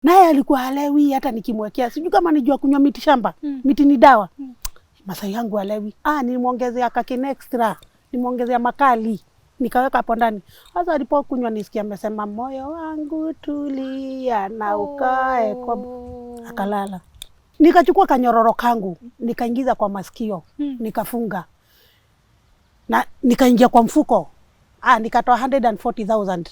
Naye alikuwa halewi hata nikimwekea. Sijui kama nijua kunywa miti shamba. Miti ni dawa. Masai yangu halewi. Nimuongezea kakine extra. Nimuongezea makali. Nikaweka hapo ndani. Sasa alipokunywa nisikia amesema moyo wangu tulia na ukae kwa akalala. Nikachukua kanyororo kangu, nikaingiza kwa masikio, nikafunga. Na nikaingia kwa mfuko. Nikatoa 140,000.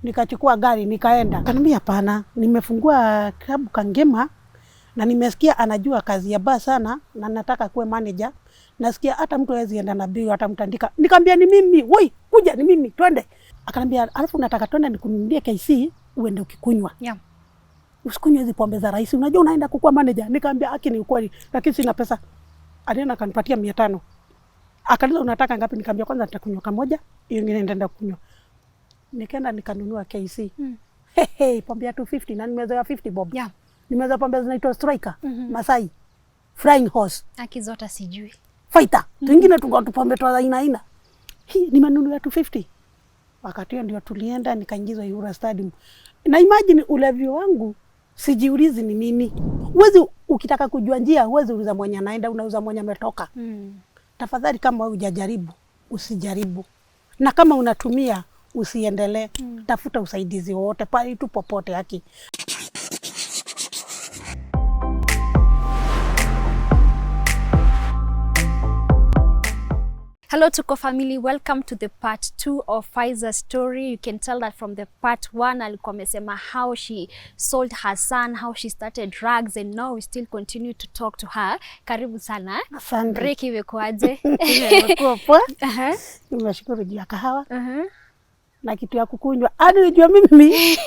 Nikachukua gari nikaenda. Kanambia hapana, nimefungua klabu Kangema na nimesikia anajua kazi ya baa sana na nataka kuwe manager. Nasikia hata mtu hawezi enda na bio hata mtandika. Nikamwambia ni mimi, woi, kuja ni mimi, twende. Akanambia alafu nataka twende nikununulie KC uende ukikunywa. Yeah. Usikunywe hizo pombe za rais. Unajua unaenda kukuwa manager. Nikamwambia ni ukweli, lakini sina pesa. Alienda akanipatia 500. Akaniuliza unataka ngapi? Nikamwambia kwanza nitakunywa kamoja, hiyo nyingine nitaenda kunywa. Nikaenda nikanunua KC. Pombe ya 250 na nimezoea 50 bob. Yeah. Nimezoea pombe zinaitwa Striker, Masai, Flying Horse. Akizota sijui. Fighter. Wengine tukatupombe tu aina. Nimenunua 250. Wakati huo ndio tulienda nikaingizwa Uhuru Stadium. Na imagine ulevi wangu sijiulizi ni nini. Uwezi ukitaka kujua njia uwezi uliza mwenye anaenda, unauza mwenye ametoka. Tafadhali kama wewe hujajaribu, usijaribu. Na kama unatumia usiendelee. Tafuta usaidizi wote pale tu popote haki. Hello Tuko family, welcome to the part 2 of Faiza's story. You can tell that from the part 1 alikuwa amesema how she sold her son, how she started drugs, and now we still continue to talk to her. Karibu sana. Asante. Break imekuaje? Imekuwa poa. Nimeshukuru juu ya kahawa. Na kitu ya kukunywa. Unajua mimi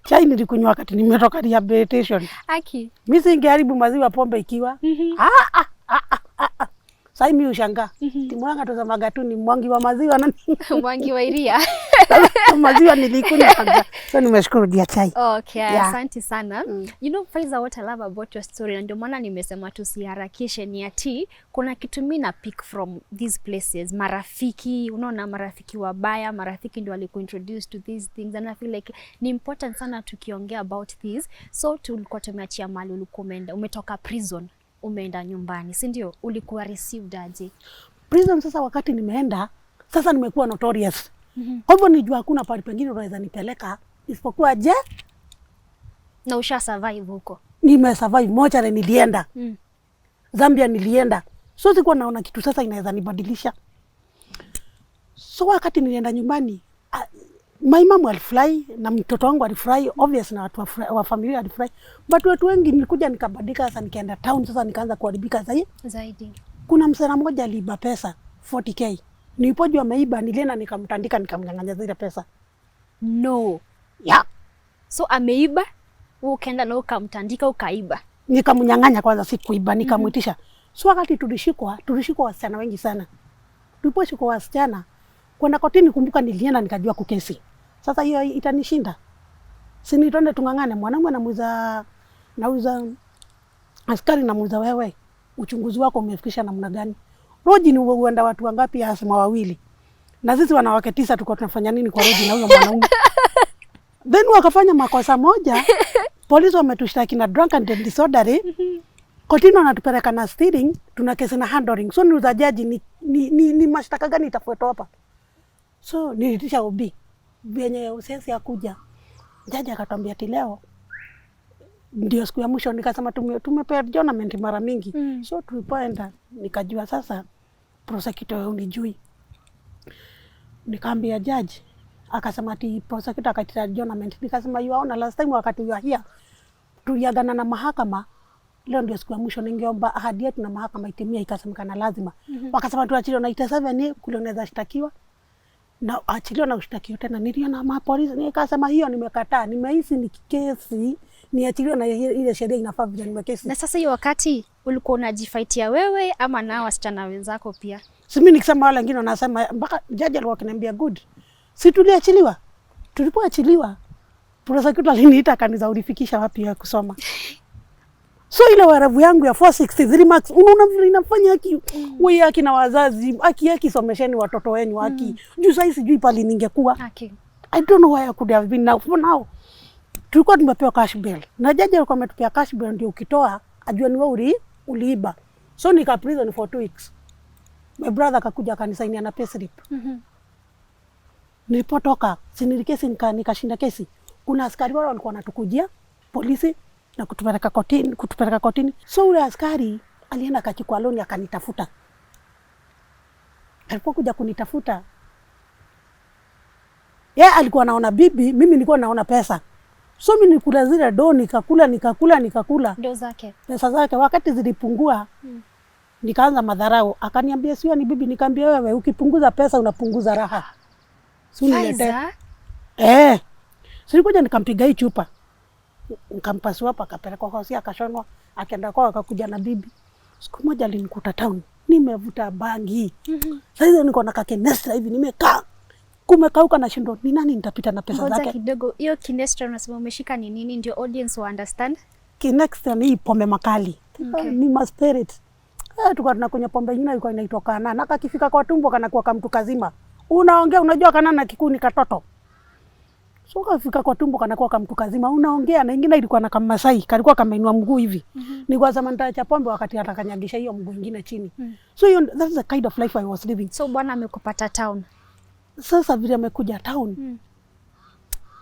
chai nilikunywa wakati nimetoka rehabilitation. Aki. Mimi singeharibu maziwa pombe ikiwa. Sasa mimi ushangaa. Timwanga tuzamaga tu ni mwangi wa maziwa nani? Mwangi wa iria. Maziwa nilikunywa kabisa. So nimeshukuru dia chai. Okay, asante sana. You know Faiza, what I love about your story, na ndio maana nimesema tusiharakishe, ni ati kuna kitu mimi na pick from these places. Marafiki, unaona marafiki wabaya, marafiki ndio walikuintroduce to these things, and I feel like ni important sana tukiongea about this. So tulikuwa tumeachia mali ulikuwa umeenda, umetoka prison, umeenda nyumbani, si ndio? Ulikuwa received aje? Prison sasa wakati nimeenda, sasa nimekuwa notorious. Kwa hivyo nijua hakuna pale pengine unaweza nipeleka isipokuwa je? Na usha survive huko? Nime survive. Mochare nilienda. Zambia nilienda. So sikuwa naona kitu sasa inaweza nibadilisha. So wakati nilienda nyumbani, my mom alifurahi na mtoto wangu alifurahi, obvious na watu wa familia walifurahi. But watu wengi nilikuja nikabadilika, sasa nikaenda town, sasa nikaanza kuharibika zaidi. Kuna msana mmoja aliiba pesa 40k. Nilipojua ameiba nilienda nikamtandika, nikamnyang'anya zile pesa. No. Yeah. So ameiba, wewe ukaenda na ukamtandika ukaiba. Nikamnyang'anya kwanza, si kuiba, nikamuitisha. So wakati tulishikwa wasichana wengi sana. Tuliposhikwa wasichana, kwenda kotini, kumbuka nilienda nikajua kukesi. Sasa hiyo itanishinda. Sini twende tungangane, mwanamume nauza askari namuuza wewe. Uchunguzi wako umefikisha namna gani? Roji ni uenda watu wangapi? Asema 2. Na sisi wanawake 9 tuko tunafanya nini kwa roji na huyo mwanaume? Then wakafanya makosa moja. Polisi wametushtaki na drunken and disorderly. Kotini wanatupeleka na stealing, tuna kesi na handling. So niuza jaji ni mashtaka gani itafuatwa hapa? So nilitisha OB. Venye usesi akuja. Jaji akatwambia ati leo ndio siku ya mwisho. Nikasema tumepewa adjournment mara mingi. So tulipoenda nikajua sasa prosecutor unijui. Nikaambia judge, akasema ati prosecutor akatita adjournment. Nikasema you are on last time wakati you are here tuliagana na mahakama, leo ndio siku ya mwisho, ningeomba ahadi yetu na mahakama itimie. Ikasemekana lazima. Wakasema tuachiliwe na 87 kule unaweza shtakiwa na achiliwa na ushtakiwa tena. Niliona mapolisi, nikasema hiyo nimekataa, nimehisi ni kesi, niachiliwe na ile sheria inafaa vile nimekesi. Na sasa hiyo wakati ulikuwa unajifaitia wewe ama na wasichana wenzako pia? Si mimi nikisema wale wengine wanasema, mpaka jaji alikuwa akiniambia good. Si tuliachiliwa. Tulipoachiliwa prosecutor aliniita akaniza ulifikisha wapi ya kusoma. So ile waravu yangu ya 463 marks unaona vile inafanya haki wewe haki na wazazi haki somesheni watoto wenu haki. Juu sasa sijui pale ningekuwa. Haki. I don't know why I could have been now. tulikuwa tumepewa cash bail. Na jaji alikuwa ametupea cash bail ndio ukitoa ajua ni wewe uliiba. So nika prison for 2 weeks. My brother akakuja akanisainia na payslip. Nilipotoka, kesi nikashinda kesi. Kuna askari wale walikuwa wanatukujia polisi na kutupeleka kotini. So ule askari alienda akachukua loan akanitafuta. Alipokuja kunitafuta, yeye alikuwa anaona bibi, mimi nilikuwa naona pesa. So mimi nikula zile do nikakula. Ndo zake. Pesa zake wakati zilipungua, nikaanza madharau. Akaniambia sio ni bibi, nikamwambia wewe ukipunguza pesa unapunguza raha. Faiza? Silikuja nikampiga hii chupa. Nikampasua hapa akapelekwa kwa hosi akashonwa, akaenda kwao akakuja na bibi. Siku moja alinikuta town, nimevuta bangi. Sasa niko na kakenestra hivi nimekaa. Kumekauka na shindo, ni nani nitapita na pesa zake? Ngoja kidogo, hiyo kinestra unasema umeshika ni nini ndio audience wa understand? Kinestra ni pombe makali. Ni ma spirit. Tulikuwa tunakunywa pombe nyingine ilikuwa inaitwa kana. Na kakifika kwa tumbo kanakuwa kama mtu kazima. Unaongea unajua kana na kikuni katoto. So kafika kwa tumbo kanakuwa kama mtu kazima. Unaongea na ingine ilikuwa na kama Masai, kalikuwa kama inua mguu hivi. Nilikuwa sema nitaacha pombe wakati atakanyagisha hiyo mguu nyingine chini. So that's the kind of life I was living. So bwana amekupata town. Sasa vile amekuja town.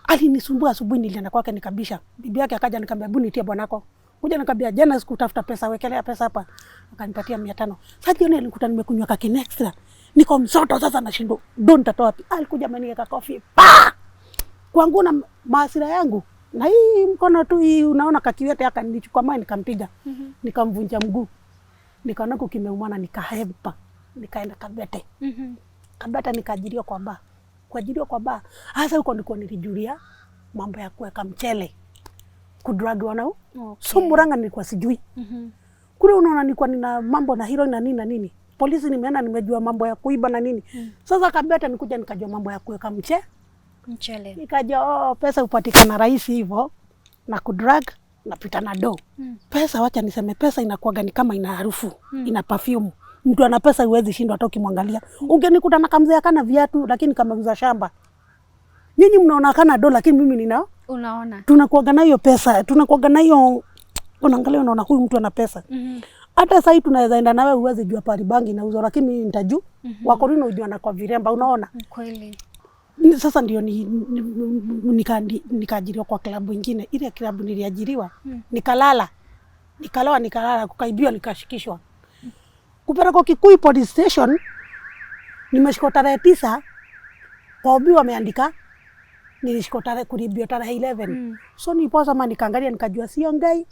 Alinisumbua asubuhi, nilienda kwake nikabisha. Bibi yake akaja nikamwambia hebu nitie bwanako. Kuja nikamwambia jana sikutafuta pesa, wekelea pesa hapa. Akanipatia 500. Sasa jioni nilikuta nimekunywa kaki extra. Niko msoto sasa nashindo. Don't tatoa wapi. Alikuja ameniweka coffee. Pa! Kwangu na maasira yangu. Na hii mkono tu hii unaona kakiwete akanichukua mimi nikampiga. Nikamvunja mguu. Nikaona kimeumana nikahepa. Nikaenda Kabete. Kabete nikaajiriwa kwa baa. Kuajiriwa kwa baa. Hasa huko ndiko nilijulia mambo ya kuweka mchele. Kudrag wanao. So Murang'a nilikuwa sijui. Kule unaona nilikuwa nina mambo na heroin na nini na nini. Polisi nimeenda nimejua mambo ya kuiba na nini. Sasa Kabete nikuja nikajua mambo ya kuweka mchele. Nikajua pesa upatikana rahisi hivyo na kudrag na pita na do. Pesa wacha niseme pesa inakuwaga ni kama ina harufu, ina perfume. Mtu ana pesa huwezi shindwa hata ukimwangalia. Ungenikuta na kamzee kana viatu lakini kama uza shamba. Nyinyi mnaona kana do lakini mimi nina unaona. Tunakuwaga na hiyo pesa, tunakuwaga na hiyo unaangalia unaona huyu mtu ana pesa. Hata sasa hii tunaweza enda nawe uweze jua pali bangi na uzo lakini mimi nitajua. Wako nini ujua na kwa viremba unaona? Kweli. Sasa ndio nikaajiriwa kwa klabu nyingine. Ile klabu niliajiriwa, nikalala kukaibiwa nikashikishwa. Kupelekwa Kikuyu police station, nimeshikwa tarehe 9. Kwa obi wameandika nilishikwa tarehe kuribiwa tarehe 11. So niposa mama nikaangalia nikajua siongei.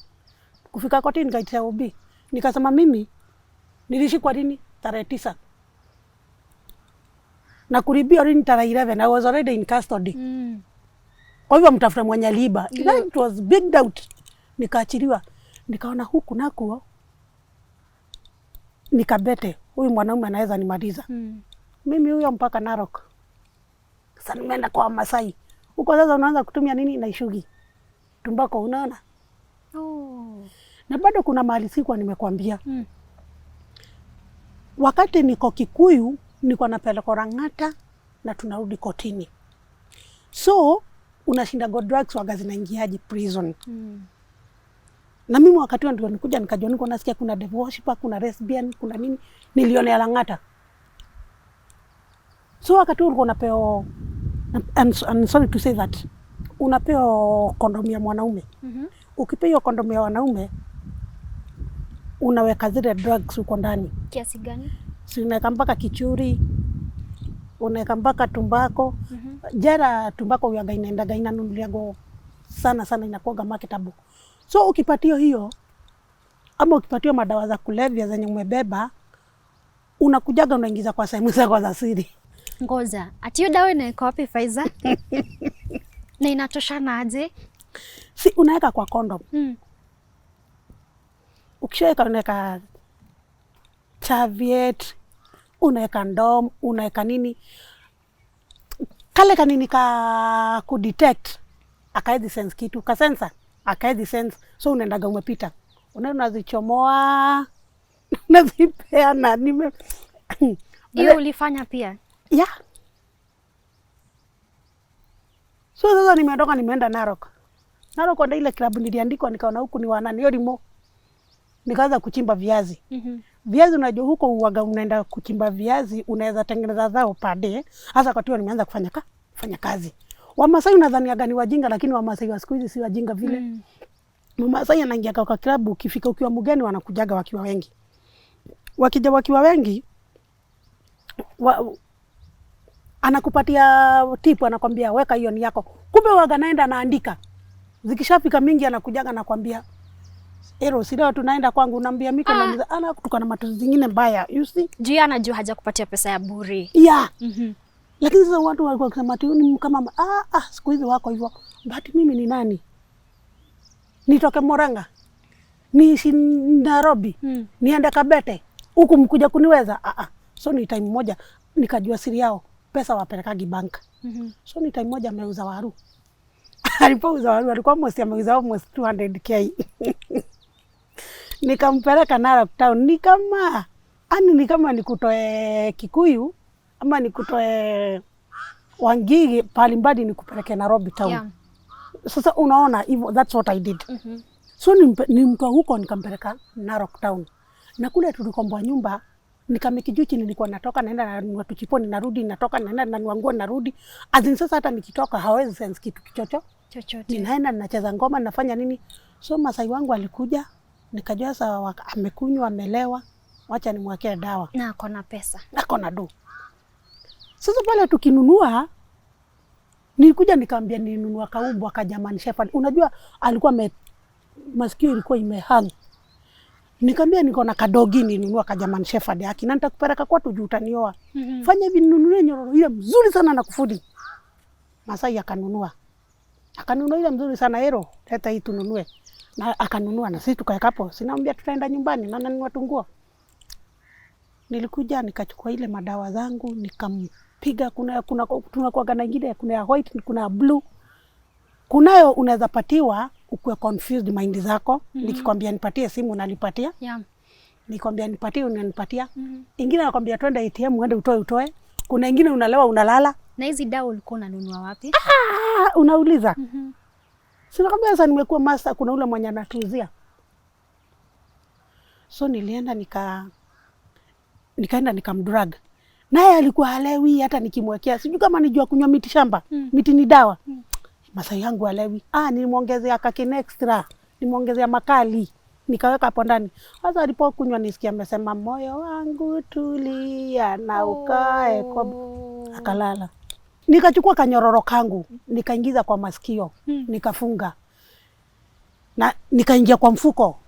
Kufika kotini nikaitia obi. Nikasema mimi nilishikwa lini? Tarehe 9. Na kuribiwa lini? Tarehe 11. I was already in custody. Kwa hivyo mtafuta mwenye aliiba. It was big doubt. Nikaachiliwa. Nikaona huku nako nikabete huyu mwanaume anaweza nimaliza. Mimi huyo mpaka Narok. Sasa nimeenda kwa Masai. Huko sasa unaanza kutumia nini na ishugi. Tumbako unaona? Na bado kuna mahali sikuwa nimekwambia. Wakati niko Kikuyu niko napeleka Rang'ata na tunarudi kotini. So unashinda go drugs waga zinaingiaje prison. Na mimi wakati ndio nikuja nikajua niko nasikia kuna devil worshiper, kuna lesbian, kuna nini, nilionea Lang'ata. So wakati ulikuwa unapewa I'm sorry to say that unapewa kondomu ya mwanaume. Ukipewa kondomu ya wanaume unaweka zile drugs uko ndani. Kiasi gani? Si unaweka mpaka kichuri, unaweka mpaka tumbako. Jera tumbako uyaga inaendaga inanunuliago sana inakuwaga marketable. So ukipatio hiyo ama ukipatio madawa za kulevya zenye umebeba unakujaga unaingiza kwa sehemu zako za siri. Ngoja, ati hiyo dawa inaiko wapi Faiza? Na inatoshana aje? Si unaweka kwa condom. Ukishaweka unaweka chaviet, unaweka ndom, unaweka nini. Kale kanini ka kudetect akaedi sense kitu, ka sensor akaedi sense. So unaendaga umepita. Unazichomoa, unazipeana nime. Hiyo ulifanya pia? Yeah. So sasa nimetoka nimeenda Narok. Narok kwenda ile klabu niliandikwa, nikaona huku ni wanani Yorimo. Nikaanza kuchimba viazi. Viazi unajua huko uwaga unaenda kuchimba viazi unaweza tengeneza zao per day. Hasa kwa hiyo nimeanza kufanya kazi. Wamasai unadhani gani wajinga, lakini Wamasai wa siku hizi si wajinga vile. Wamasai anaingia kwa klabu, ukifika ukiwa mgeni wanakujaga wakiwa wengi. Wakija wakiwa wengi anakupatia tipu, anakwambia weka hiyo ni yako. Kumbe waga naenda naandika. Zikishafika mingi anakujaga nakwambia Ero, sida tunaenda kwangu, naambia Mika na ana kutoka na matuzi zingine mbaya. You see? Juu anajua haja kupatia pesa ya bure. Yeah. Lakini sasa watu walikuwa kusema ati ni kama siku hizi wako hivyo. But mimi ni nani? Nitoke Murang'a. Niishi Nairobi. Niende Kabete. Huku mkuja kuniweza. So ni time moja nikajua siri yao. Pesa wapelekagi bank. So ni time moja ameuza waru. Alipouza waru alikuwa ameuza almost 200k. Nikampeleka Narok town, ni kama nikutoe Kikuyu ama nikutoe Wangigi pali mbadi nikupeleke Nairobi town. Yeah. Sasa unaona hivyo, that's what I did. So nimtoa huko nikampeleka Narok town. Na kule tulikomboa nyumba, nikameki nilikuwa natoka naenda na watu chiponi narudi, natoka naenda na nguo narudi. Azin sasa hata nikitoka hawezi sense kitu chochote. Ninaenda ninacheza ngoma, nafanya nini? So Masai wangu alikuja, nikajua sasa amekunywa, amelewa, wacha nimwekee dawa. Na akona pesa. Akona do. Sasa pale tukinunua, nilikuja nikamwambia ninunua kaumbwa ka German Shepherd. Unajua alikuwa masikio ilikuwa imehang. Nikamwambia niko na kadogi ninunua ka German Shepherd yake. Na nitakupeleka kwa juu utanioa. Fanya hivi ninunue nyororo ile mzuri sana na kufudi. Masai akanunua. Akanunua ile mzuri sana Ero, leta hii tununue. Na akanunua na sisi tukaeka hapo. Sinamwambia tutaenda nyumbani na nanunua tunguo. Nilikuja nikachukua ile madawa zangu nikampiga. Tunakuwa na nyingine, kuna ya white, kuna ya blue. Kunayo unaweza patiwa ukue confused mind zako. Nikikwambia nipatie simu unanipatia. Yeah. Nikwambia nipatie unanipatia. Ingine nakwambia twende ATM uende utoe. Kuna ingine unalewa unalala. Na hizi dawa ulikuwa unanunua wapi? Unauliza. Sinakwambia sasa nimekuwa master, kuna ule mwenye anatuzia. So nilienda nikaenda nikamdrag. Naye alikuwa halewi, hata nikimwekea sijui kama nijua kunywa miti shamba. Miti ni dawa. Masai yangu halewi. Nimuongezea kakine extra. Nimuongezea makali. Nikaweka hapo ndani. Sasa alipokunywa nisikia amesema moyo wangu tulia na ukae kwa akalala. Nikachukua kanyororo kangu, nikaingiza kwa masikio, nikafunga. Na nikaingia kwa mfuko.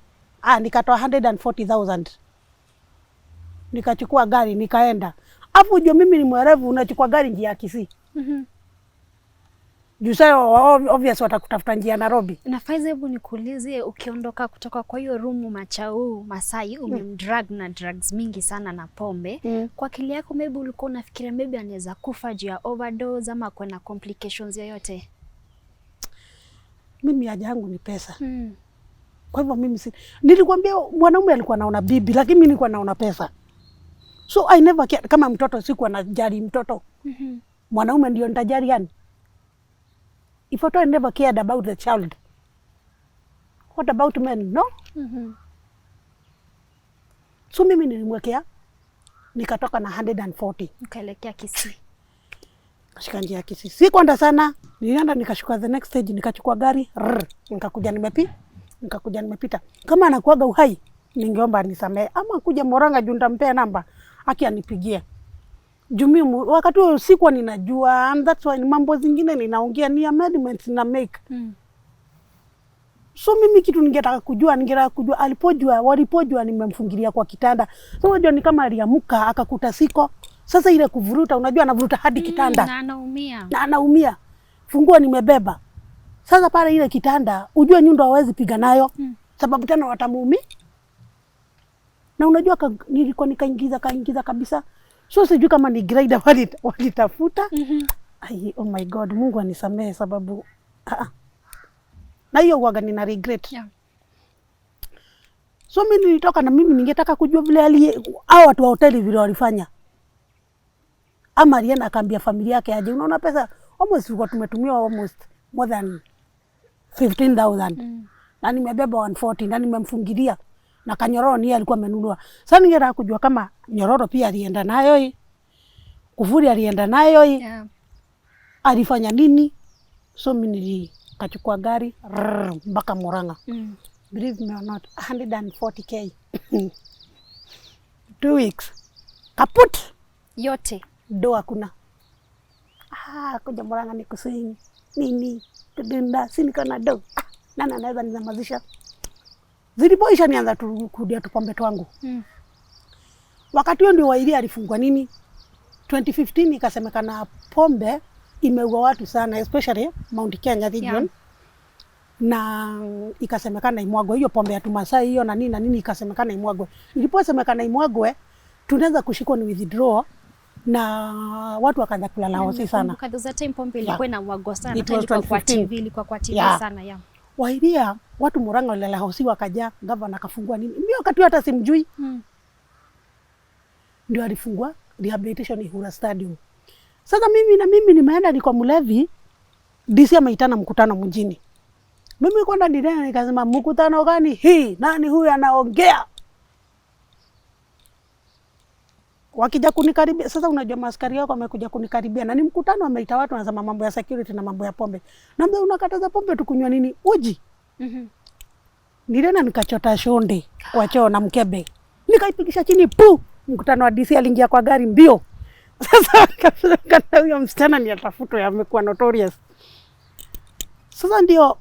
Nikatoa 140,000. Nikachukua gari nikaenda. Hapo unajua mimi ni mwerevu, unachukua gari njia ya Kisii. Juu sasa obvious watakutafuta njia Nairobi. Na Faiza, hebu nikuulize, ukiondoka kutoka kwa hiyo room Machau Masai umemdrag na drugs mingi sana na pombe. Kwa akili yako maybe ulikuwa unafikiria maybe anaweza kufa juu ya overdose ama kuna complications yoyote? Mimi haja yangu ni pesa. Kwa hivyo mimi nilikwambia mwanaume alikuwa anaona bibi, lakini mimi nilikuwa naona pesa. So I never cared. Kama mtoto sikuwa najali mtoto. Mwanaume ndio nitajali yani. If I never cared about the child, what about men? No? So mimi nilimwekea, nikatoka na 140. Ukaelekea Kisii. Kashika njia ya Kisii. Sikwenda sana, nilienda nikashuka the next stage, nikachukua gari, nikakuja nimepita. Kama anakuaga uhai, ningeomba anisamee. Ama kuja Murang'a juu nitampea namba, anipigie. Jumimu, wakati huo sikuwa ninajua, and that's why mambo zingine ninaongea ni amendments na make. So mimi kitu ningetaka kujua walipojua nimemfungilia kwa kitanda. So unajua ni kama aliamuka akakuta siko. Sasa ile kuvuruta, unajua anavuruta hadi kitanda. Na anaumia. Fungua nimebeba. Sasa pale ile kitanda, ujue nyundo hawezi piga nayo. Sababu tena watamuumi. Na unajua nilikuwa nikaingiza kabisa. So sijui kama ni grader walitafuta. Oh my God, Mungu anisamehe sababu na hiyo huwaga nina regret. Yeah. So mimi nilitoka na mimi ningetaka kujua vile hao watu wa hoteli vile walifanya. Ama alienda akaambia familia yake aje, unaona pesa almost tulikuwa tumetumia almost more than 15,000 na nimebeba 140 na nimemfungilia na kanyororo ni alikuwa amenunua. Sasa ningetaka kujua kama nyororo pia alienda nayo hii, kufuri alienda nayo hii, alifanya nini? So mimi nilikachukua gari mpaka Murang'a. Believe me or not, 140k 2 weeks kaput yote do hakuna. Kuja Murang'a ni kusini nini kudinda sini kana do nana anaweza nizamazisha. Zilipoisha nianza kurudia tupombe twangu. Wakati huo ndio Wairia alifungwa nini 2015 ikasemekana pombe imeua watu sana, especially Mount Kenya region. Na ikasemekana imwagwe hiyo pombe ya Tumasai hiyo na nini ikasemekana imwagwe. Iliposemekana imwagwe tunaweza kushikwa ni withdraw na watu wakaanza kulala hosi sana. Kwa that time pombe ilikuwa inamwagwa sana, ilikuwa kwa TV, ilikuwa kwa TV sana Wairia watu Murang'a walala hosi wakaja, gavana akafungua nini. Mimi wakati hata simjui. Ndio alifungua rehabilitation Ihura Stadium. Sasa mimi nimeenda niko mlevi, DC ameitana mkutano mjini. Mimi kwenda ndani nikasema mkutano gani hii? Nani huyu anaongea? Wakija kunikaribia, sasa unajua maskari wako wamekuja kunikaribia na ni mkutano ameita watu wanasema mambo ya security na mambo ya pombe. Naambia unakataza pombe tukunywa nini? Uji. Nilienda nikachota shonde kwa choo na mkebe. Nikaipigisha chini pu. Mkutano wa DC aliingia kwa gari mbio. Sasa kana huyo msichana ni atafutwa amekuwa notorious. Sasa ndio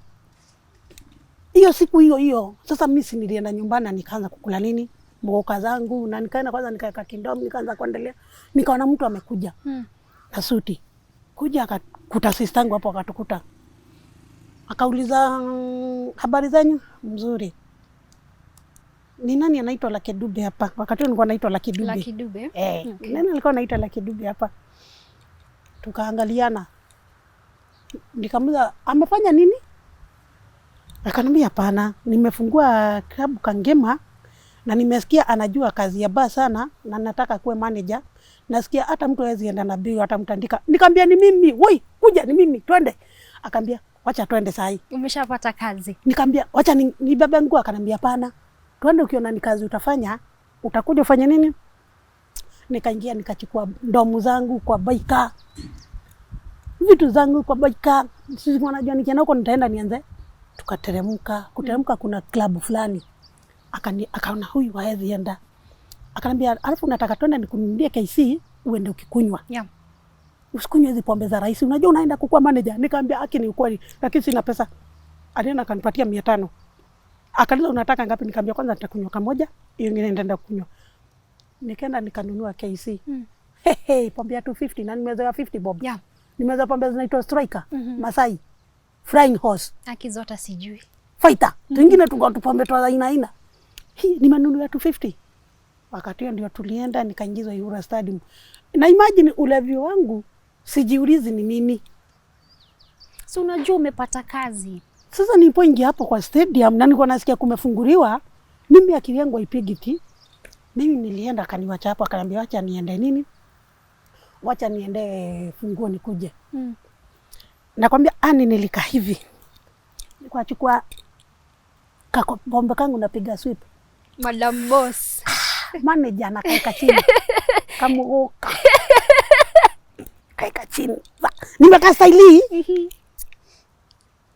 hiyo siku hiyo sasa mimi nilienda nyumbani na nikaanza kukula nini mboga zangu na nikaenda kwanza nikaweka kindomo nikaanza kuendelea. Nikaona mtu amekuja na suti. Kuja akakuta sistangu hapo akatukuta. Akauliza habari zenyu? Mzuri. Ni nani anaitwa Lucky Dube hapa? Wakati nilikuwa naitwa Lucky Dube. Lucky Dube? Nani alikuwa anaitwa Lucky Dube hapa? Tukaangaliana. Nikamuuliza amefanya nini? Akaniambia hapana, nimefungua klabu Kangema na nimesikia anajua kazi ya baa sana na nataka kuwe manager. Nasikia hata mtu hawezi enda na bio hata mtandika. Nikamwambia ni mimi, woi, kuja ni mimi, twende. Akaniambia wacha twende saa hii. Umeshapata kazi. Nikamwambia wacha nibebe nguo, akaniambia hapana. Twende ukiona ni kazi utafanya, utakuja ufanye nini? Nikaingia nikachukua ndomu zangu kwa baika. Vitu zangu kwa baika. Sisi wanajua nikienda huko nitaenda nianze. Tukateremka, kuna klabu fulani. Akaona huyu haezi enda. Akaniambia alafu unataka twende nikununulie KC uende ukikunywa. Usikunywe hizo pombe za rais. Unajua unaenda kukuwa manager. Nikamwambia haki ni ukweli lakini sina pesa. Alienda akanipatia 500. Akaniuliza unataka ngapi? Nikamwambia kwanza nitakunywa kamoja, hiyo nyingine nitaenda kunywa. Nikaenda nikanunua KC. Pombe ya 250 na nimezoea 50 bob. Nimezoea pombe zinaitwa Striker, Masai, Flying Horse. Akizota sijui. Fighter. Twingine tukatupombe tu aina. Hii nimenunua 250. Wakati hiyo ndio tulienda nikaingizwa Ihura Stadium. Na imagine ulevi wangu sijiulizi ni nini. So unajua umepata kazi. Sasa nilipoingia hapo kwa stadium na nilikuwa nasikia kumefunguliwa, mimi akili yangu haipigiti. Mimi nilienda akaniacha hapo akaniambia acha niende nini? Wacha niende funguo nikuje. Nakwambia nilika hivi. Nilikuwa chukua pombe kangu napiga sweep. Madam boss. Manager anakaeka chini. Kamuoka. Kaeka chini. Nimekaa staili.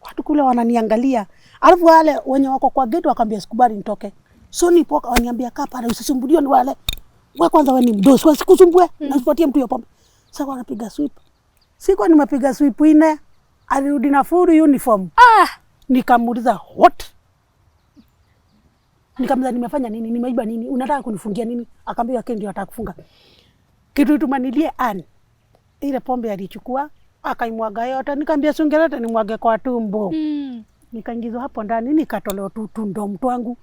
Watu kule wananiangalia. Alafu wale wenye wako kwa gate wakambia sikubali nitoke. So nipoka waniambia kaa pale usisumbuliwe ni wale. Wewe kwanza wewe ni mdosi wasikusumbue na usipatie mtu hiyo pombe. Sasa wanapiga sweep. Siko nimepiga sweep 4 alirudi na full uniform. Nikamuuliza what? Nikamwambia nimefanya nini? Nimeiba nini? Unataka kunifungia nini? Akamwambia yake ndio ataka kufunga. Kitu tumanilie ile pombe alichukua akaimwaga yote. Nikamwambia sungeleta nimwage kwa tumbo. Nikaingizwa hapo ndani nikatolewa tundo mtu wangu.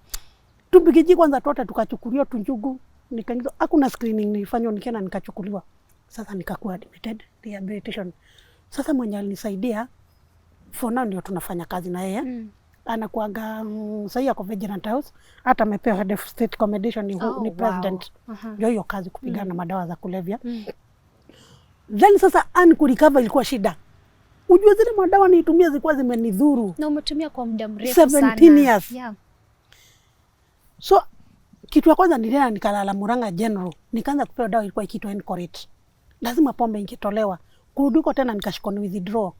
Tumbikiji kwanza tote tukachukuliwa tunjugu. Nikaingizwa hakuna screening nilifanywa nikienda nikachukuliwa. Sasa nikakuwa admitted rehabilitation. Sasa mwenye alinisaidia for now ndio tunafanya kazi na yeye. Anakuaga sasa yako Vigilant House hata amepewa head of state accommodation ni president. Ndio hiyo kazi kupigana na madawa za kulevya. Then sasa kurecover ilikuwa shida. Ujue zile madawa niitumia zilikuwa zimenidhuru. Na umetumia kwa muda mrefu sana. 17 years. Yeah. So kitu ya kwanza nilienda nikalala Murang'a General. Nikaanza kupewa dawa ilikuwa ikiitwa Encorit. Lazima pombe ingetolewa. Kurudi huko tena nikashikwa ni withdraw.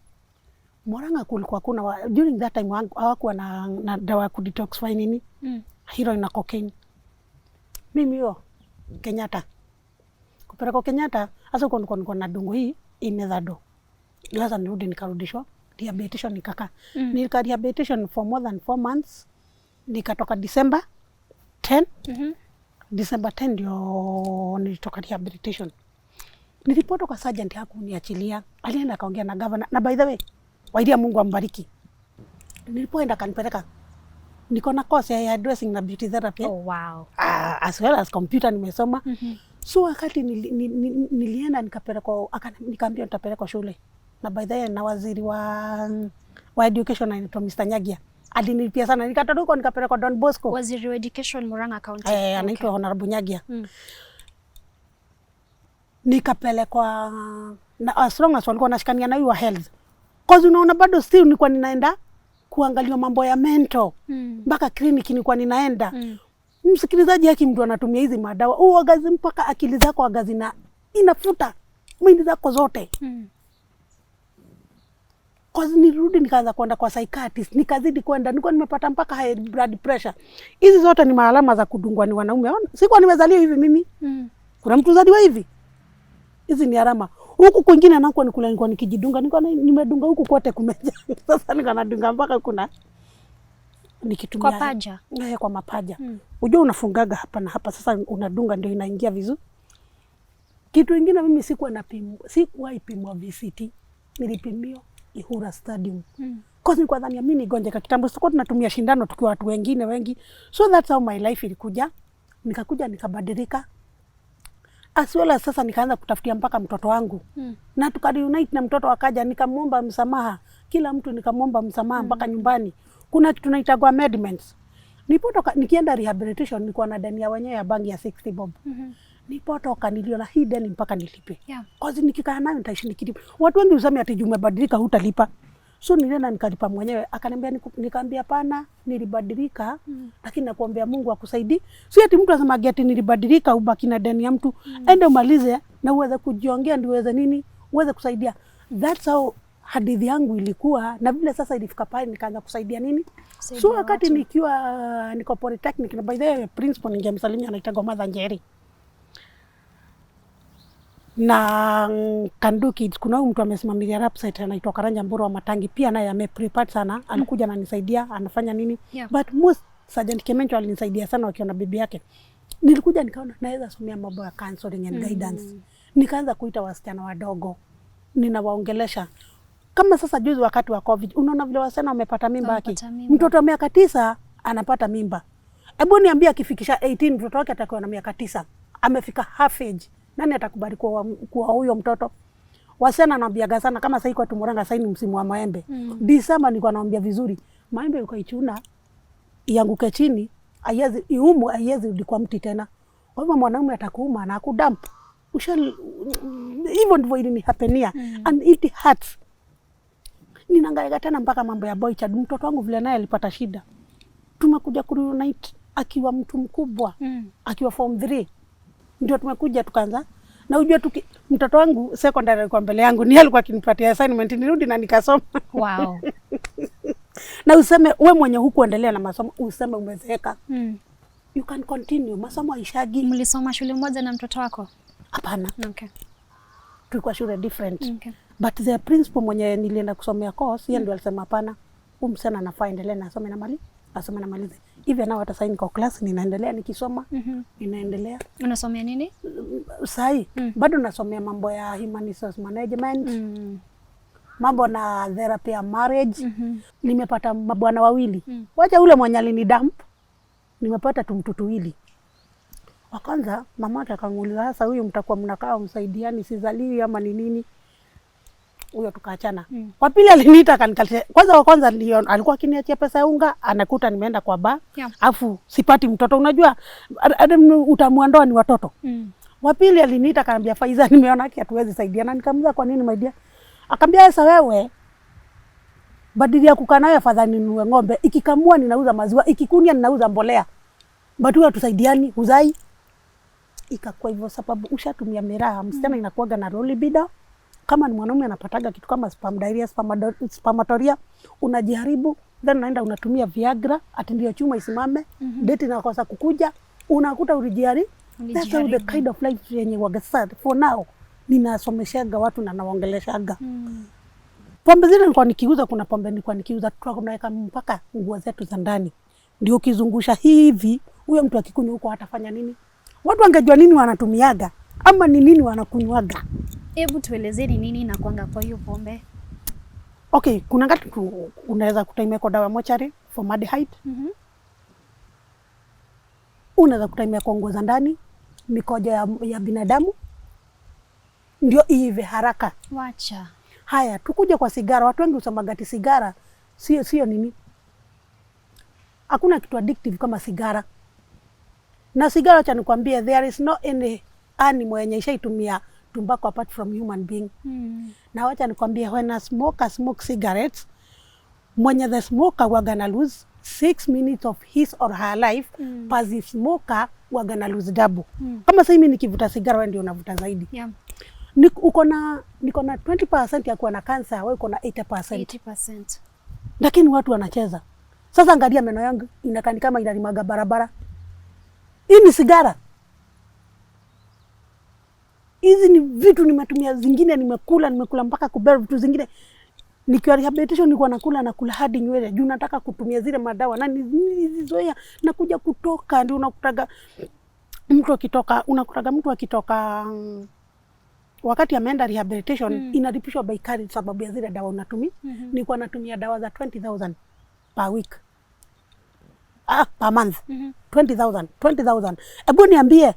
Murang'a kulikuwa kuna during that time hawakuwa na dawa ya kudetoxify nini? Heroin na cocaine. Mimi hiyo Kenyatta. Kupeleka Kenyatta, hasa huko niko na dungu hii imezado. Lazima nirudi nikarudishwa. Rehabilitation nikakaa. Nika rehabilitation for more than 4 months. Nikatoka December 10. December 10 ndio nilitoka rehabilitation. Nilipotoka sergeant hakuniachilia. Alienda akaongea na governor. Na by the way, waidia Mungu ambariki. Nilipoenda kanipeleka. Niko na course ya hairdressing na beauty therapy. Oh wow. As well as computer nimesoma. So wakati nilienda nikapelekwa nikaambia nitapelekwa shule. Na by the way na waziri wa education anaitwa Mr. Nyagia. Alinilipia sana nikatoka huko nikapelekwa Don Bosco. Waziri wa education Murang'a County. Anaitwa Honorable Nyagia. Nikapelekwa na as long as walikuwa wanashikania na hiyo health. Cause unaona bado still nilikuwa ninaenda kuangalia mambo ya mental. Mpaka kliniki nilikuwa ninaenda. Msikilizaji yake mtu anatumia hizi madawa. Uagazi mpaka akili zako agazi na inafuta mwili zako zote. Cause nirudi nikaanza kwenda kwa psychiatrist, nikazidi kwenda, nilikuwa nimepata mpaka high blood pressure. Hizi zote ni alama za kudungwa ni wanaume. Sikuwa nimezaliwa hivi mimi. Kuna mtu zaliwa hivi. Hizi ni alama. Huku kwingine nako nilikuwa nikijidunga, nilikuwa nimedunga huku kote kumeja. Sasa niko nadunga mpaka kuna nikitumia kwa paja. Kwa mapaja. Unajua unafungaga hapa na hapa, sasa unadunga ndio inaingia vizuri. Kitu kingine mimi sikuwa ipimwa VCT. Nilipimio Ihura Stadium. Cause nilikuwa dhania mimi nigonjeka kitambo, sikuwa tunatumia shindano tukiwa watu wengi. So that's how my life ilikuja. Nikakuja nikabadilika. As well as sasa nikaanza kutafutia mpaka mtoto wangu. Na tukariunite na mtoto akaja nikamwomba msamaha. Kila mtu nikamwomba msamaha mpaka nyumbani. Kuna kitu tunaitagwa amendments. Nipotoka nikienda rehabilitation nilikuwa na deni ya wenyewe ya bangi ya 60 bob. Nipotoka niliona hii deni mpaka nilipe. Cause nikikaa nayo nitaishi nikilipa. Watu wengi useme ati umebadilika hutalipa. So nilienda nikalipa mwenyewe. Akaniambia nikaambia pana nilibadilika lakini nakuombea Mungu akusaidie. Si ati mtu asema ati nilibadilika ubaki na deni ya mtu. Ende umalize na uweze kujiongea ndio uweze nini? Uweze kusaidia. That's how hadithi yangu ilikuwa na vile sasa ilifika pale nikaanza kusaidia nini? So wakati nikiwa niko polytechnic na by the way principal ningemsalimia anaitwa Mother Njeri. Na Kanduki kuna huyu mtu amesimamia website anaitwa Karanja Mburu wa Matangi, pia naye ameprepare sana, alikuja na nisaidia anafanya nini. But most Sergeant Kemencho alinisaidia sana wakiona bibi yake. Nilikuja nikaona naweza somea mambo ya counseling and guidance. Nikaanza kuita wasichana wadogo. Ninawaongelesha. Kama sasa juzi wakati wa COVID, unaona vile wasichana wamepata mimba yake. Mtoto wa miaka 9 anapata mimba. Hebu niambie akifikisha 18 mtoto wake atakuwa na miaka 9. Amefika half age. Nani atakubali kuwa huyo mtoto? Wasichana naambiaga sana kama sasa iko Murang'a sasa ni msimu wa maembe. December nilikuwa naambia vizuri. Maembe yuko ichuna ianguke chini, aiwezi iumu aiwezi rudi kwa mti tena. Kwa hivyo mwanaume atakuuma na akudump. Hivyo ndivyo ilinihapenia and it hurts. Ninahangaika tena mpaka mambo ya boy child. Mtoto wangu vile naye alipata shida. Tumekuja kureunite akiwa mtu mkubwa, akiwa form 3. Ndio tumekuja tukaanza. Na unajua mtoto wangu secondary alikuwa mbele yangu, ni alikuwa akinipatia assignment nirudi na nikasoma. Wow. Na useme wewe mwenye hukuendelea na masomo useme umezeeka. You can continue. Masomo haishagi. Mlisoma shule moja na mtoto wako? Hapana. Okay. Tulikuwa shule different. Okay. But the principal mwenye nilienda kusomea course, yeye ndio alisema hapana. Huyu msichana anafaa endelee na asome na mali. Asome na malize. Hivi nao hata sasa niko class ninaendelea nikisoma. Ninaendelea. Unasomea nini? Sasa bado nasomea mambo ya human resource management. Mambo na therapy ya marriage. Nimepata mabwana wawili. Wacha ule mwenye alinidump. Nimepata mtoto wawili. Wa kwanza mama yake akamuuliza sasa huyu mtakuwa mnakaa msaidiani sizaliwi ama ni nini? Huyo tukaachana. Wa pili aliniita akanikatia. Wa kwanza ndio alikuwa akiniachia pesa ya unga, anakuta nimeenda kwa bar. Afu sipati mtoto, unajua utamuandoa ni watoto. Wa pili aliniita akaniambia Faiza nimeona haki hatuwezi saidiana. Nikamwambia kwa nini my dear? Akaniambia sasa wewe Badili ya kukaa nayo afadhali ninunue ng'ombe, ikikamua ninauza maziwa, ikikunia ninauza mbolea. Bado hatusaidiani, huzai. Ikakuwa hivyo sababu ushatumia miraa, msichana inakuwaga na roll libido. Kama ni mwanaume anapataga kitu kama sperm diarrhea, spermatoria, unajiharibu, then unaenda unatumia Viagra, ati ndio chuma isimame, date inakosa kukuja, unakuta ulijihari. That's how the kind of life yenye wagasad. For now, ninasomeshaga watu na nawaongeleshaga. Pombe zile nilikuwa nikiuza, kuna pombe nilikuwa nikiuza, tunaweka mpaka nguo zetu za ndani. Ndio ukizungusha hivi, huyo mtu akikunywa huko atafanya nini? Watu wangejua nini wanatumiaga ama ni nini wanakunywaga. Hebu tuelezeni nini inakuanga kwa hiyo pombe? Okay, kuna ngati unaweza kutumia kwa dawa mochari, formaldehyde. Unaweza kutumia kwa nguo za ndani, mikojo ya binadamu. Ndio iive haraka. Wacha. Haya, tukuje kwa sigara. Watu wengi husemaga ati sigara sio nini? Hakuna kitu addictive kama sigara. Na sigara, acha nikwambie, there is no any animal yenye ishaitumia tobacco apart from human being. Na wacha nikwambie, when a smoker smoke cigarettes, mwenye the smoker waga na lose 6 minutes of his or her life, passive smoker waga na lose double. Kama sasa mimi nikivuta sigara, wewe ndio unavuta zaidi. Yeah. Niko na 20% ya kuwa na cancer, wewe uko na 80%. Lakini watu wanacheza. Sasa angalia meno yangu inakani kama inalimaga barabara. Hii ni sigara. Hizi ni vitu nimetumia, zingine nimekula mpaka kubeba vitu zingine. Nikiwa rehabilitation nilikuwa nakula hadi nywele juu nataka kutumia zile madawa na nizizoea na kuja kutoka. Ndio unakutaga mtu akitoka wakati ameenda rehabilitation inalipishwa by card sababu ya zile dawa unatumia. Nilikuwa natumia dawa za 20,000 per week. Per month. 20,000. Hebu niambie,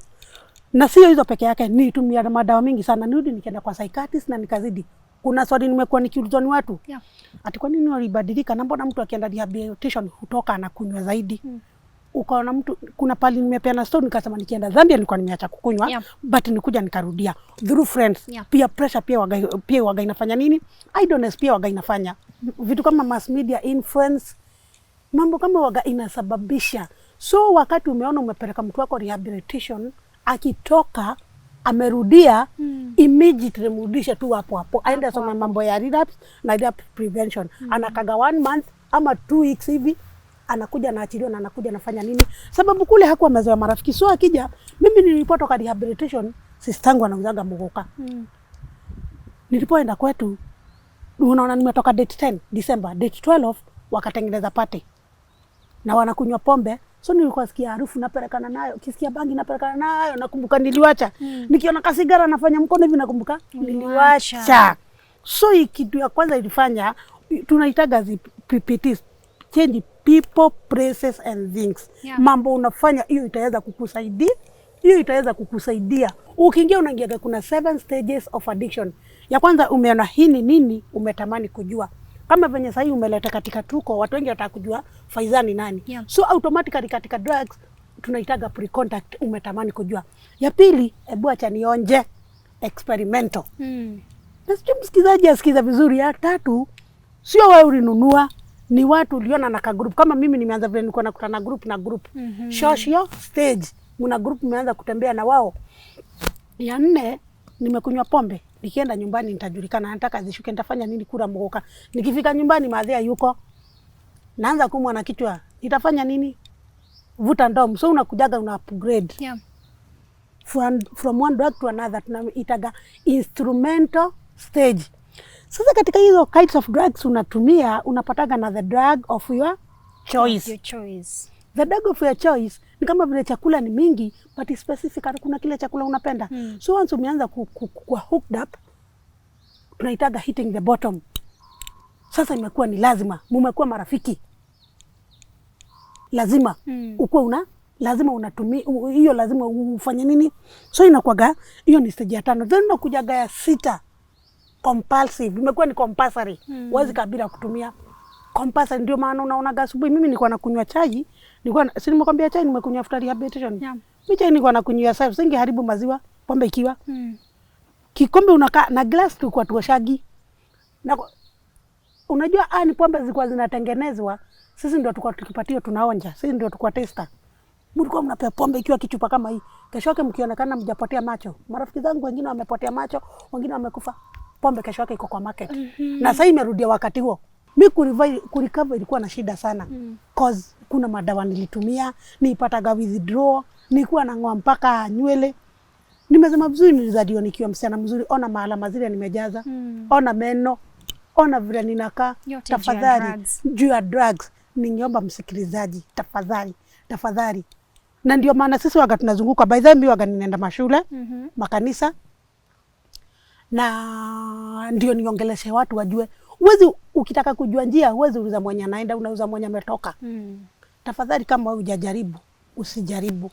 na sio hizo peke yake, nitumia madawa mingi sana. Nirudi nikaenda kwa psychiatrist na nikazidi. Kuna swali nimekuwa nikiulizwa ni watu. Yeah. Ati kwa nini walibadilika, na mbona mtu akienda rehabilitation hutoka na kunywa zaidi? Ukaona mtu, kuna pali nimepeana story nikasema nikienda Zambia nilikuwa nimeacha kukunywa. Yeah. But nikuja nikarudia through friends. Yeah. Peer pressure pia waga inafanya nini? Idleness pia waga inafanya. Vitu kama mass media influence, mambo kama waga inasababisha. So wakati umeona umepeleka mtu wako rehabilitation, akitoka amerudia, immediately mrudisha tu hapo. Aende asome mambo ya relapse na relapse prevention. Anakaga 1 month ama 2 weeks hivi, anakuja na achiliwa na anakuja anafanya nini? Sababu kule hakuwa amezoea marafiki. So akija, mimi nilipotoka rehabilitation, sistangu anauzaga mugoka. Nilipoenda kwetu, unaona nimetoka date 10 December, date 12 wakatengeneza party. Na wanakunywa pombe. So nilikuwa sikia harufu napelekana nayo, kisikia bangi napelekana nayo, nakumbuka niliwacha. Nikiona kasigara nafanya mkono hivi nakumbuka niliwacha. So kitu ya kwanza ilifanya, tunaitaga PPTs, change people, places and things. Yeah. Mambo unafanya hiyo itaweza kukusaidia. Ukiingia unaingia kuna 7 stages of addiction. Ya kwanza umeona hii ni nini, umetamani kujua. Kama venye sasa hivi umeleta katika tuko, watu wengi wataka kujua Faiza ni nani. Yeah. So automatically katika drugs tunaitaga pre-contact, umetamani kujua. Ya pili, hebu acha nionje, experimental. Na sio msikizaji asikiza vizuri. Ya tatu, sio wewe ulinunua, ni watu uliona na ka group. Kama mimi nimeanza vile nilikuwa nakutana na group. Social stage, mna group mmeanza kutembea na wao. Ya nne, nimekunywa pombe. Nikienda nyumbani nitajulikana, nataka zishuke, nitafanya nini? Kula mgoka. Nikifika nyumbani madhia yuko. Naanza kumwa na kichwa. Nitafanya nini? Vuta ndom. So unakujaga una upgrade. Yeah. From one drug to another, tunaitaga instrumental stage. Sasa katika hizo kinds of drugs unatumia, unapataga na the drug of your choice. The drug of your choice ni kama vile chakula ni mingi, but specific kuna kile chakula unapenda. So once umeanza kuwa hooked up, tunaitaga hitting the bottom. Sasa imekuwa ni lazima, mumekuwa marafiki. Lazima lazima unatumia hiyo, lazima ufanye nini? So inakuwaga hiyo ni stage ya 5. Then unakujaga ya 6, compulsive. Imekuwa ni compulsory. Wazi kabila kutumia compulsory. Ndio maana unaonaga asubuhi mimi nilikuwa nakunywa chai, si nimekwambia chai nimekunywa after rehabilitation. Yeah. Mimi chai nilikuwa nakunywa sasa, singeharibu maziwa, pombe ikiwa. Kikombe unakaa na glass tu kwa tuoshagi. Na unajua ni pombe zilikuwa zinatengenezwa, sisi ndio tulikuwa tukipatio tunaonja, sisi ndio tulikuwa tester. Mlikuwa mnapewa pombe ikiwa kichupa kama hii. Kesho yake mkionekana mjapotea macho. Marafiki zangu wengine wamepotea macho, wengine wamekufa. Pombe kesho yake iko kwa market. Na sasa imerudia wakati huo. Mimi kurecover ilikuwa na shida sana. Cause kuna madawa nilitumia, nilipata withdraw, nilikuwa nang'oa mpaka nywele. Nimesema vizuri nilizaliwa nikiwa msichana mzuri, ona mahala zile nimejaza. Ona meno, ona vile ninakaa. Tafadhali juu ya drugs. Ningeomba msikilizaji, tafadhali. Na ndio maana sisi waga tunazunguka, by the way waga ninaenda mashule, makanisa, na ndio niongeleshe watu wajue. Uwezi ukitaka kujua njia, uwezi uliza mwenye anaenda, unauza mwenye ametoka. Tafadhali kama wewe hujajaribu, usijaribu.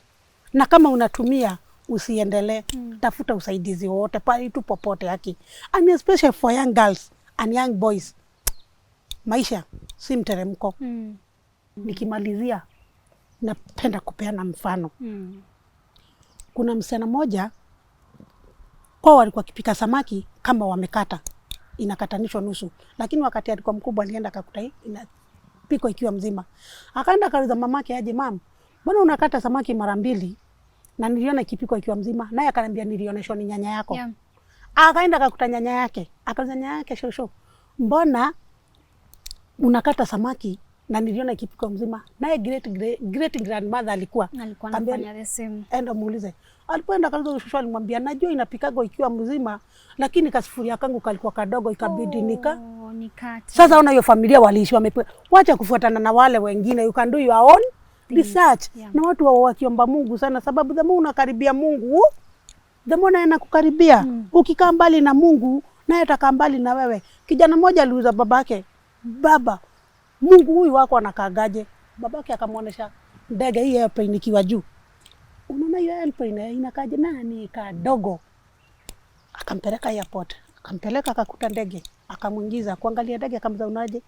Na kama unatumia, usiendelee. Tafuta usaidizi wote pale tu popote haki. And especially for young girls and young boys. Maisha si mteremko. Nikimalizia napenda kupeana mfano. Kuna msichana mmoja kwa walikuwa kipika samaki kama wamekata, inakatanishwa nusu, lakini wakati alikuwa mkubwa alienda akakuta inapikwa ikiwa mzima. Akaenda akauliza mamake, aje mam, mbona unakata samaki mara mbili na niliona ikipikwa ikiwa mzima? Naye akaniambia nilioneshwa ni nyanya yako. Yeah. Akaenda akakuta nyanya yake, akauliza nyanya yake, shosho, mbona unakata samaki na niliona ikipikwa mzima? Naye great grandmother alikuwa anafanya the same. Enda muulize. Alipoenda kauliza shosho, alimwambia najua inapikago ikiwa mzima, lakini kasufuria kangu kalikuwa kadogo ikabidi nikate. Sasa una hiyo familia waliishi wacha kufuatana na wale wengine, you can do your own research. Yeah. Na watu wakiomba Mungu sana, sababu the more unakaribia Mungu, the more naye anakukaribia. Ukikaa mbali na Mungu, naye atakaa mbali na wewe. Kijana mmoja aliuza babake, baba, Mungu huyu wako anakaagaje? Babake akamuonesha ndege hii airplane ikiwa juu. Unaona hiyo airplane inakaje? Nani kadogo. Akampeleka airport, akampeleka akakuta ndege, akamuingiza kuangalia ndege, akamza unaje?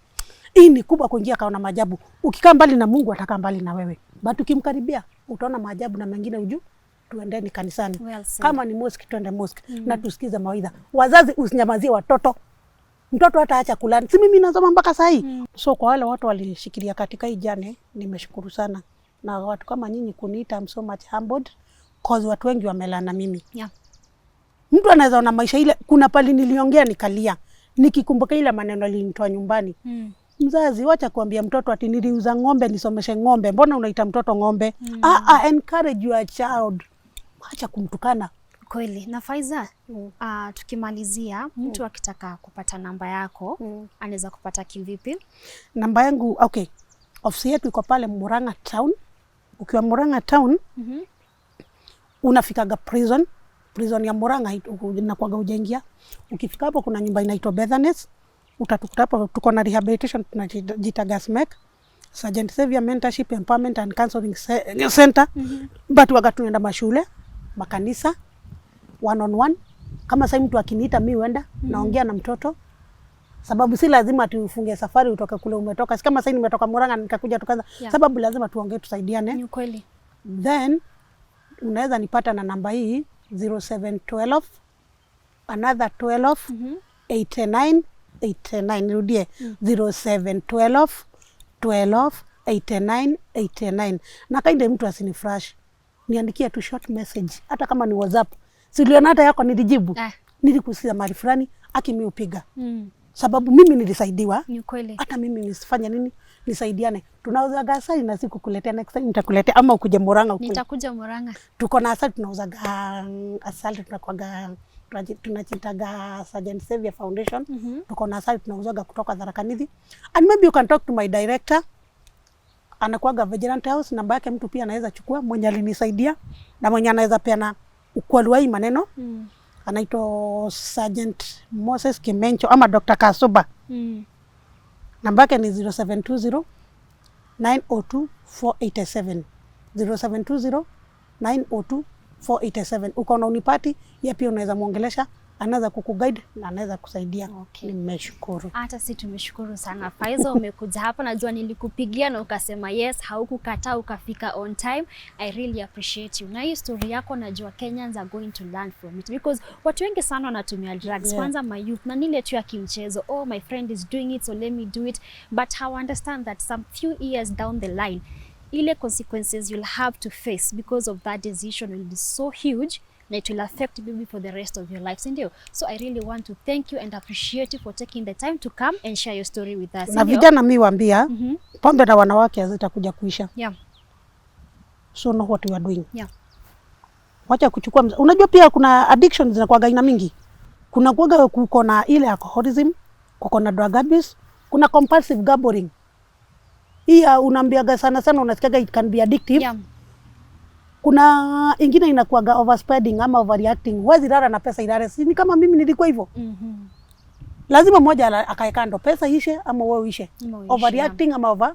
Hii ni kubwa kuingia, kaona maajabu. Ukikaa mbali na Mungu atakaa mbali na wewe. But ukimkaribia utaona maajabu na mengine uju. Tuendeni kanisani. Kama ni mosque tuende mosque na tusikize mawaidha. Wazazi usinyamazie watoto. Mtoto hata acha kulani. Si mimi nasoma mpaka saa hii. So kwa wale watu walishikilia katika hii jane, nimeshukuru sana. Na watu kama nyinyi kuniita, I'm so much humbled cause watu wengi wamelana mimi. Yeah. Mtu anaweza ona maisha ile, kuna pali niliongea nikalia. Nikikumbuka ile maneno alinitoa nyumbani. Mzazi, wacha kuambia mtoto ati niliuza ng'ombe nisomeshe ng'ombe. Mbona unaita mtoto ng'ombe? Encourage your child. Wacha kumtukana. Kweli. Na Faiza, tukimalizia, mtu akitaka kupata namba yako, anaweza kupata kivipi? Namba yangu, okay. Ofisi yetu iko pale Murang'a Town. Ukiwa Murang'a Town, unafikaga prison ya Murang'a inakuwaga ujaingia. Ukifika hapo kuna nyumba inaitwa Bethanies. Utatukuta hapo, tuko na rehabilitation tunajitaga SMEC, Sergeant Xavier Mentorship Empowerment and Counseling Center. But waga tunaenda mashule, makanisa, one on one. Kama sasa mtu akiniita mimi huenda naongea na mtoto, sababu si lazima tufunge safari utoke kule umetoka. Si kama sasa nimetoka Murang'a nikakuja tukaanza, sababu lazima tuongee tusaidiane. Ni kweli. Then unaweza nipata na namba hii 0712 another 12 89 89. Nirudie 0712 12 89 89. Na kainde mtu asinifresh, niandikia tu short message, hata kama ni WhatsApp. Siliona hata yako nilijibu. Nilikusikia mali fulani akimi upiga. Sababu mimi nilisaidiwa. Ni kweli. Hata mimi nisifanye nini? Nisaidiane. Tunauza asali na siku kuletea, next time nitakuletea, ama ukuje Murang'a ukule. Nitakuja Murang'a. Tuko na asali, tunauza asali, tunachitaga Sergeant Xavier Foundation. Tuko na asali tunauzaga kutoka Tharaka Nithi. And maybe you can talk to my director. Anakuaga Vigilant House, namba yake mtu pia anaweza chukua, mwenye alinisaidia na mwenye anaweza peana ukweli wa hii maneno. Anaitwa Sergeant Moses Kimencho ama Dr. Kasuba. Namba yake ni 0720 902 487. 0720 902 487. Uko na unipati, yeye pia unaweza muongelesha, anaweza kukuguide na anaweza kusaidia. Okay. Nimeshukuru. Hata si tumeshukuru sana Faiza, umekuja hapa, najua nilikupigia na ukasema yes, haukukataa, ukafika on time. I really appreciate you. Na hii story yako najua Kenyans are going to learn from it because watu wengi sana wanatumia drugs, kwanza my youth, na nile tu ya kimchezo, oh my friend is doing it so let me do it, but how understand that some few years down the line ile consequences you'll have to face because of that decision will be so huge and it will affect maybe for the rest of your life, sindio? So I really want to thank you and appreciate you for taking the time to come and share your story with us. Na vijana mimi waambia, pombe na wanawake hazitakuja kuisha. Yeah. So know what you are doing. Yeah. Wacha kuchukua, unajua pia kuna addiction zinakuwa aina mingi. Kuna kuaga kuko na ile alcoholism, kuko na drug abuse, kuna compulsive gambling. Hii unaambiaga sana unasikiaga it can be addictive. Yeah. Kuna ingine inakuaga overspending ama overreacting. Huwezi lala na pesa ilale. Ni kama mimi nilikuwa hivyo. Lazima mmoja akae kando, pesa ishe ama wewe uishe. Overreacting ama over.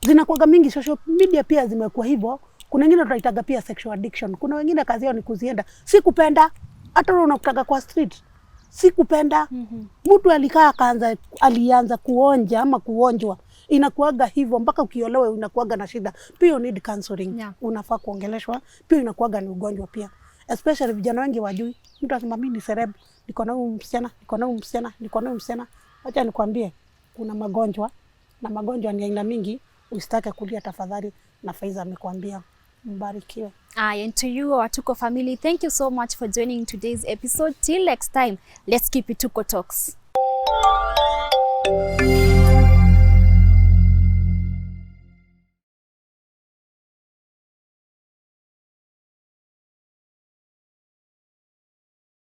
Zinakuaga mingi, social media pia zimekuwa hivyo. Kuna wengine tunaitaga pia sexual addiction. Kuna wengine kazi yao ni kuzienda. Si kupenda, hata unakutaga kwa street. Si kupenda. Mtu alianza kuonja ama kuonjwa. Inakuaga hivyo mpaka ukiolewa inakuaga na shida. Pia you need counseling. Yeah. Unafaa kuongeleshwa. Pia inakuaga ni ugonjwa pia. Especially vijana wengi wajui. Mtu anasema mimi ni celeb, niko na huyu msichana, niko na huyu msichana, niko na huyu msichana. Acha nikwambie kuna magonjwa na magonjwa ni aina mingi. Usitake kulia tafadhali, na Faiza amekwambia. Mbarikiwe. And to you, our Tuko family, thank you so much for joining today's episode. Till next time, let's keep it Tuko Talks.